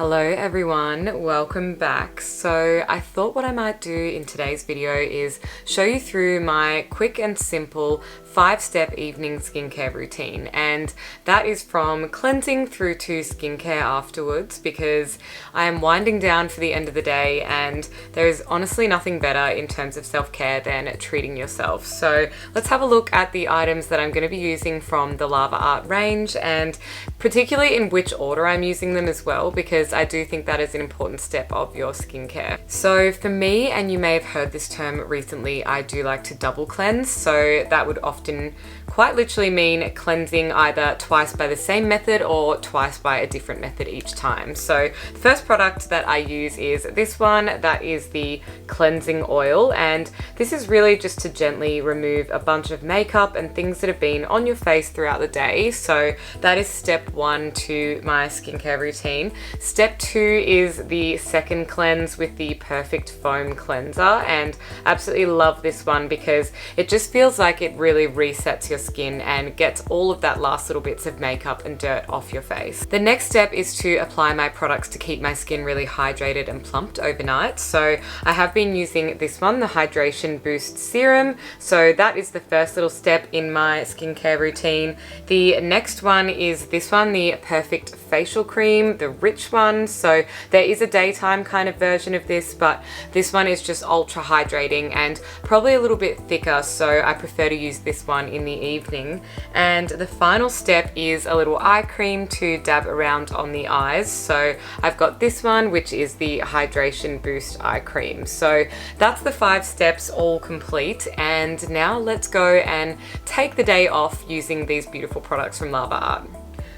Hello everyone, welcome back. So I thought what I might do in today's video is show you through my quick and simple 5-step evening skincare routine, and that is from cleansing through to skincare afterwards, because I am winding down for the end of the day and there is honestly nothing better in terms of self-care than treating yourself. So let's have a look at the items that I'm going to be using from the Lava Art range, and particularly in which order I'm using them as well, because I do think that is an important step of your skincare. So for me, and you may have heard this term recently, I do like to double cleanse. So that would often quite literally mean cleansing either twice by the same method or twice by a different method each time. So the first product that I use is this one, that is the cleansing oil, and this is really just to gently remove a bunch of makeup and things that have been on your face throughout the day. So that is step 1 to my skincare routine. Step 2 is the second cleanse with the Perfect Foam Cleanser, and absolutely love this one because it just feels like it really resets your skin and gets all of that last little bits of makeup and dirt off your face. The next step is to apply my products to keep my skin really hydrated and plumped overnight. So I have been using this one, the Hydration Boost Serum. So that is the first little step in my skincare routine. The next one is this one, the Perfect Facial Cream, the rich one. So there is a daytime kind of version of this, but this one is just ultra hydrating and probably a little bit thicker, so I prefer to use this one in the evening. And the final step is a little eye cream to dab around on the eyes. So I've got this one, which is the Hydration Boost Eye Cream. So that's the 5 steps all complete, and now let's go and take the day off using these beautiful products from Lava Art.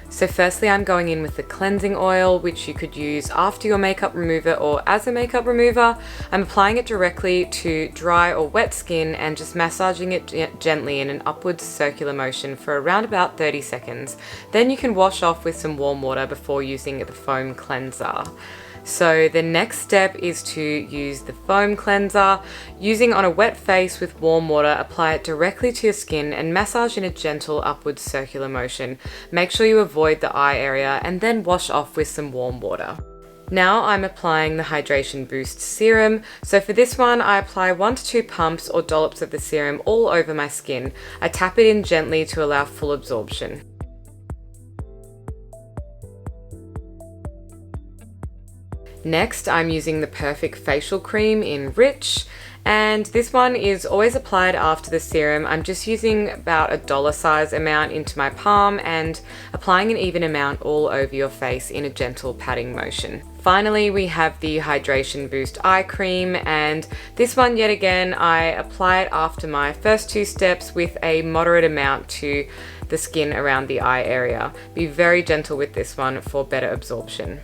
So firstly, I'm going in with the cleansing oil, which you could use after your makeup remover or as a makeup remover. I'm applying it directly to dry or wet skin and just massaging it gently in an upwards circular motion for around about 30 seconds. Then you can wash off with some warm water before using the foam cleanser. So the next step is to use the foam cleanser. Using on a wet face with warm water, apply it directly to your skin and massage in a gentle upwards circular motion. Make sure you avoid the eye area and then wash off with some warm water. Now I'm applying the Hydration Boost Serum. So for this one, I apply 1 to 2 pumps or dollops of the serum all over my skin. I tap it in gently to allow full absorption. Next, I'm using the Perfect Facial Cream in Rich, and this one is always applied after the serum. I'm just using about a dollar size amount into my palm and applying an even amount all over your face in a gentle patting motion. Finally, we have the Hydration Boost Eye Cream, and this one, yet again, I apply it after my first 2 steps with a moderate amount to the skin around the eye area. Be very gentle with this one for better absorption.